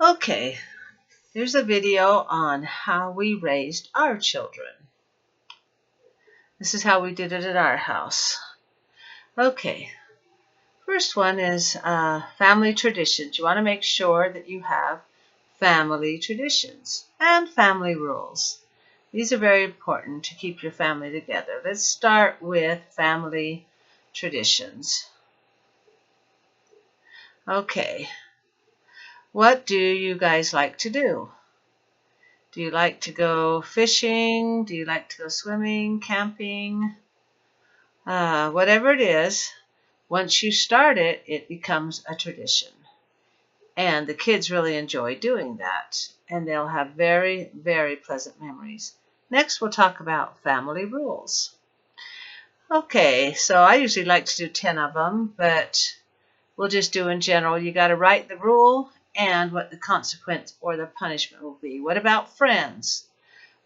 Okay, here's a video on how we raised our children. This is how we did it at our house. Okay, first one is family traditions. You want to make sure that you have family traditions and family rules. These are very important to keep your family together. Let's start with family traditions. Okay, what do you guys like to do? Do you like to go fishing? Do you like to go swimming, camping? Whatever it is, once you start it, it becomes a tradition. And the kids really enjoy doing that. And they'll have very, very pleasant memories. Next, we'll talk about family rules. Okay, so I usually like to do 10 of them, but we'll just do in general. You got to write the rule and what the consequence or the punishment will be. What about friends?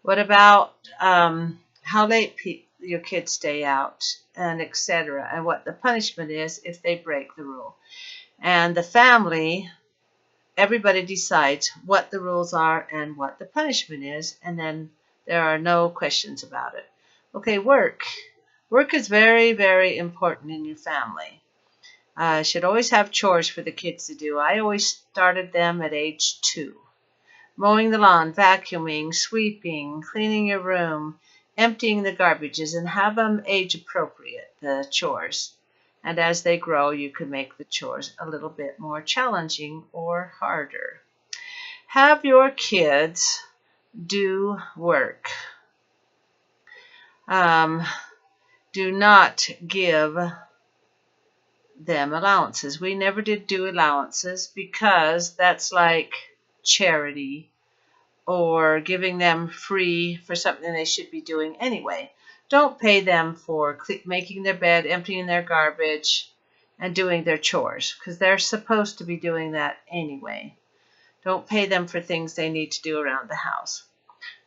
What about how late your kids stay out, and etc., and what the punishment is if they break the rule? And the family, everybody decides what the rules are and what the punishment is, and then there are no questions about it. Okay, work. Work is very, very important in your family. Should always have chores for the kids to do. I always started them at age 2. Mowing the lawn, vacuuming, sweeping, cleaning your room, emptying the garbages, and have them age appropriate, the chores. And as they grow, you can make the chores a little bit more challenging or harder. Have your kids do work. Do not give them allowances. We never did do allowances because that's like charity or giving them free for something they should be doing anyway. Don't pay them for making their bed, emptying their garbage, and doing their chores because they're supposed to be doing that anyway. Don't pay them for things they need to do around the house.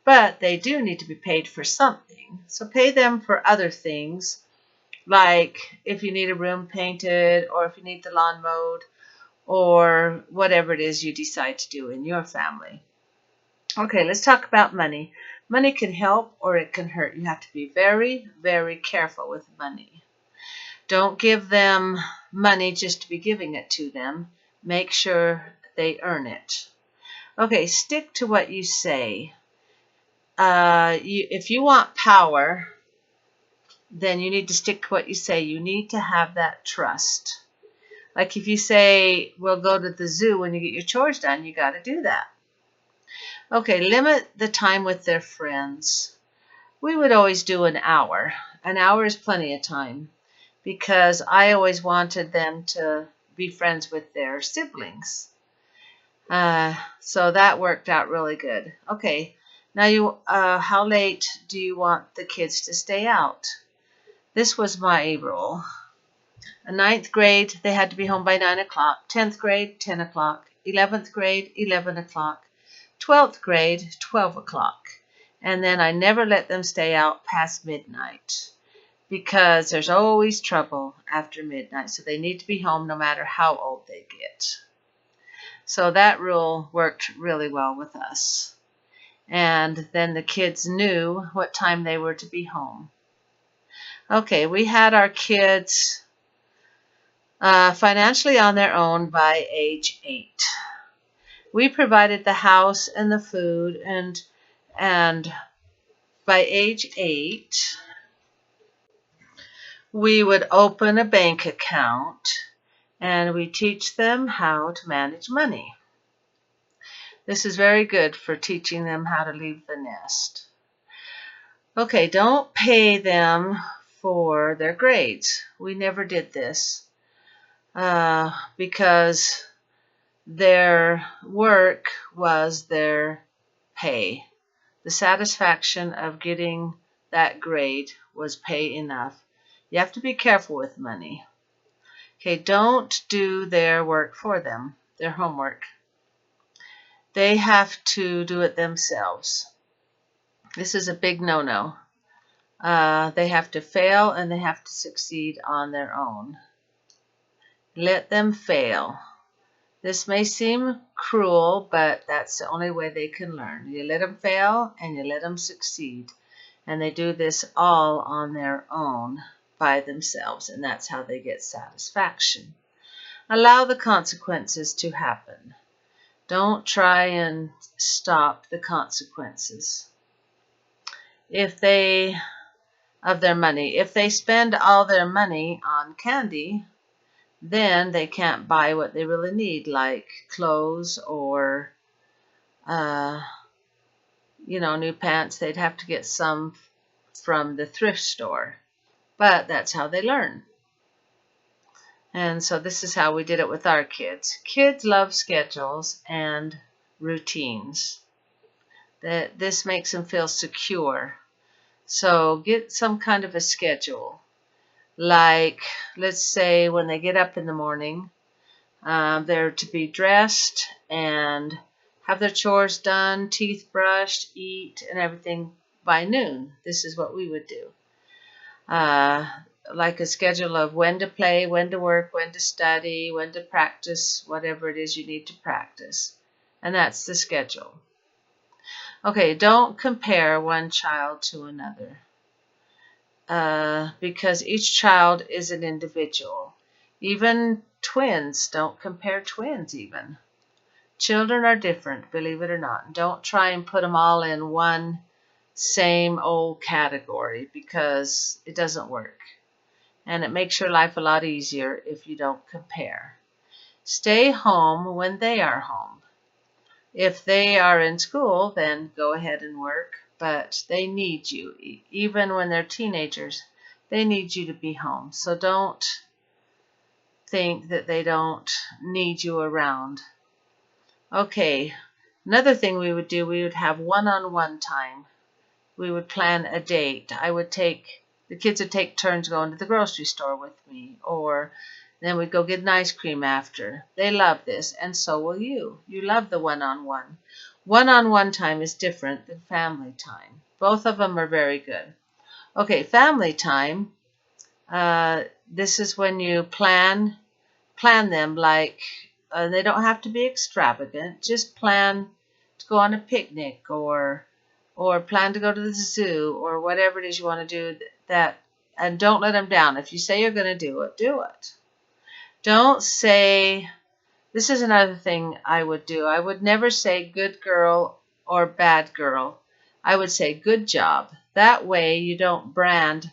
But they do need to be paid for something. So pay them for other things, like if you need a room painted or if you need the lawn mowed or whatever it is you decide to do in your family. Okay, let's talk about money. Money can help or it can hurt. You have to be very, very careful with money. Don't give them money just to be giving it to them. Make sure they earn it. Okay, stick to what you say. If you want power, then you need to stick to what you say. You need to have that trust. Like if you say, we'll go to the zoo when you get your chores done, you got to do that. Okay, limit the time with their friends. We would always do an hour. An hour is plenty of time because I always wanted them to be friends with their siblings. So that worked out really good. Okay, now how late do you want the kids to stay out? This was my rule. In 9th grade, they had to be home by 9 o'clock. 10th grade, 10 o'clock. 11th grade, 11 o'clock. 12th grade, 12 o'clock. And then I never let them stay out past midnight because there's always trouble after midnight. So they need to be home no matter how old they get. So that rule worked really well with us. And then the kids knew what time they were to be home. Okay, we had our kids financially on their own by age 8. We provided the house and the food, and by age 8, we would open a bank account and we teach them how to manage money. This is very good for teaching them how to leave the nest. Okay, don't pay them for their grades. We never did this because their work was their pay. The satisfaction of getting that grade was pay enough. You have to be careful with money. Okay, don't do their work for them, their homework. They have to do it themselves. This is a big no-no. They have to fail and they have to succeed on their own. Let them fail. This may seem cruel, but that's the only way they can learn. You let them fail and you let them succeed. And they do this all on their own by themselves, and that's how they get satisfaction. Allow the consequences to happen. Don't try and stop the consequences. If they spend all their money on candy, then they can't buy what they really need, like clothes or new pants. They'd have to get some from the thrift store. But that's how they learn. And so this is how we did it with our kids. Kids love schedules and routines. This makes them feel secure. So get some kind of a schedule. Like, let's say when they get up in the morning, they're to be dressed and have their chores done, teeth brushed, eat, and everything by noon. This is what we would do. Like a schedule of when to play, when to work, when to study, when to practice, whatever it is you need to practice. And that's the schedule. Okay, don't compare one child to another. Because each child is an individual. Even twins, don't compare twins even. Children are different, believe it or not. Don't try and put them all in one same old category because it doesn't work. And it makes your life a lot easier if you don't compare. Stay home when they are home. If they are in school, then go ahead and work, but they need you. Even when they're teenagers, they need you to be home. So don't think that they don't need you around. Okay, another thing we would do, we would have one-on-one time. We would plan a date. The kids would take turns going to the grocery store with me, or then we'd go get an ice cream after. They love this, and so will you. You love the one-on-one. One-on-one time is different than family time. Both of them are very good. Okay, family time, this is when you plan them like they don't have to be extravagant. Just plan to go on a picnic or plan to go to the zoo or whatever it is you want to do and don't let them down. If you say you're going to do it, do it. Don't say, this is another thing I would do. I would never say good girl or bad girl. I would say good job. That way you don't brand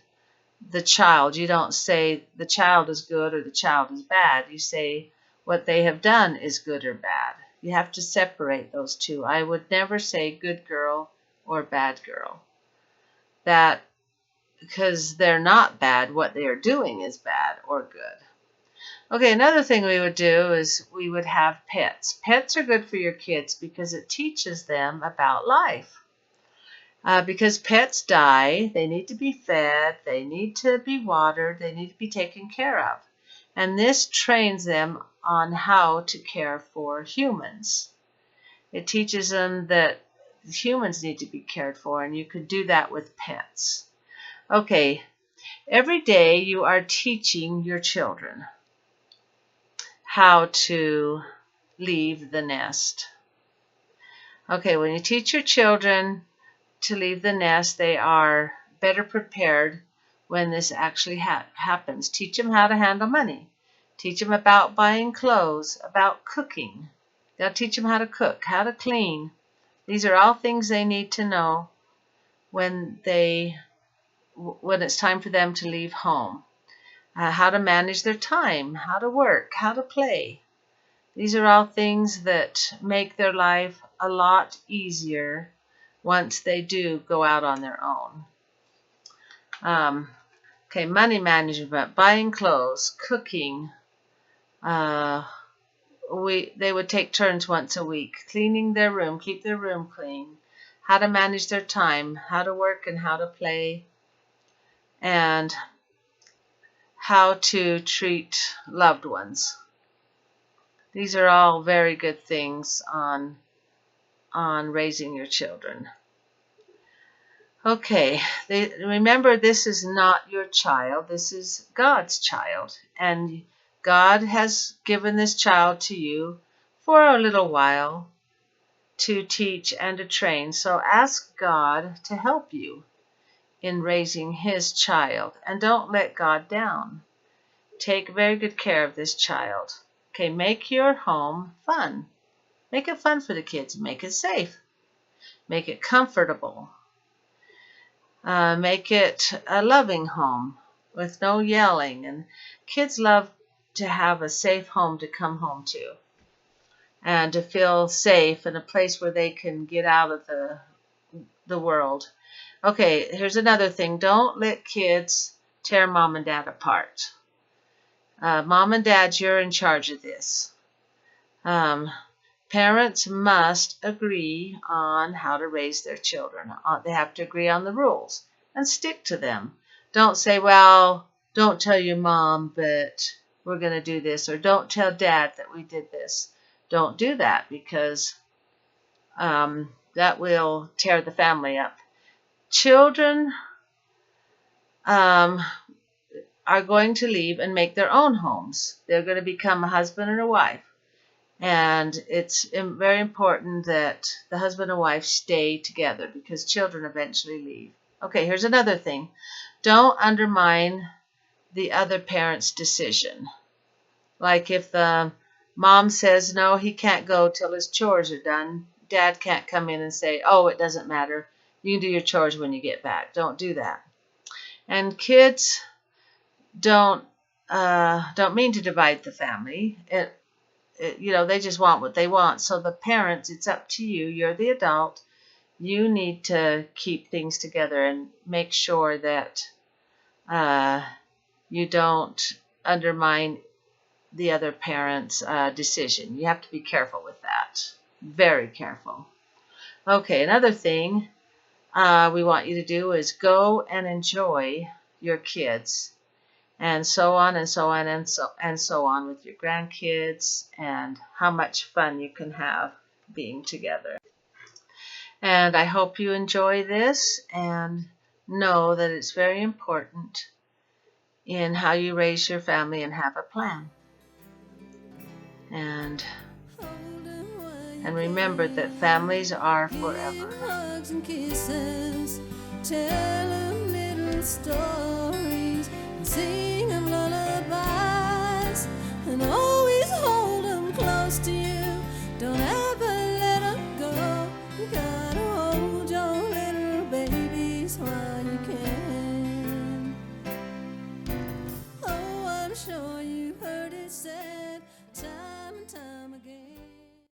the child. You don't say the child is good or the child is bad. You say what they have done is good or bad. You have to separate those two. I would never say good girl or bad girl. That because they're not bad, what they are doing is bad or good. Okay, another thing we would do is we would have pets. Pets are good for your kids because it teaches them about life. Because pets die, they need to be fed, they need to be watered, they need to be taken care of. And this trains them on how to care for humans. It teaches them that humans need to be cared for, and you could do that with pets. Okay, every day you are teaching your children how to leave the nest. Okay, when you teach your children to leave the nest, they are better prepared when this actually happens. Teach them how to handle money. Teach them about buying clothes, about cooking. They'll teach them how to cook, how to clean. These are all things they need to know when it's time for them to leave home. How to manage their time, how to work, how to play. These are all things that make their life a lot easier once they do go out on their own. Okay, money management, buying clothes, cooking. They would take turns once a week, cleaning their room, keep their room clean, how to manage their time, how to work and how to play, and how to treat loved ones. These are all very good things on raising your children. Okay, remember this is not your child, this is God's child, and God has given this child to you for a little while to teach and to train. So ask God to help you in raising His child, and don't let God down. Take very good care of this child. Okay, make your home fun. Make it fun for the kids. Make it safe. Make it comfortable. Make it a loving home with no yelling. And kids love to have a safe home to come home to and to feel safe and a place where they can get out of the world. Okay, here's another thing. Don't let kids tear mom and dad apart. Mom and dad, you're in charge of this. Parents must agree on how to raise their children. They have to agree on the rules and stick to them. Don't say, well, don't tell your mom, but we're going to do this, or don't tell dad that we did this. Don't do that, because that will tear the family up. Children are going to leave and make their own homes. They're going to become a husband and a wife. And it's very important that the husband and wife stay together, because children eventually leave. Okay, here's another thing. Don't undermine the other parent's decision. Like if the mom says, no, he can't go till his chores are done, dad can't come in and say, oh, it doesn't matter. You can do your chores when you get back. Don't do that. And kids don't mean to divide the family. They just want what they want. So the parents, it's up to you. You're the adult. You need to keep things together and make sure that you don't undermine the other parent's decision. You have to be careful with that. Very careful. Okay, another thing we want you to do is go and enjoy your kids, and so on and so on and so on with your grandkids, and how much fun you can have being together. And I hope you enjoy this and know that it's very important in how you raise your family and have a plan. And remember that families are forever. Hugs and kisses, tell 'em little stories, and sing 'em lullabies, and always hold 'em close to you. Don't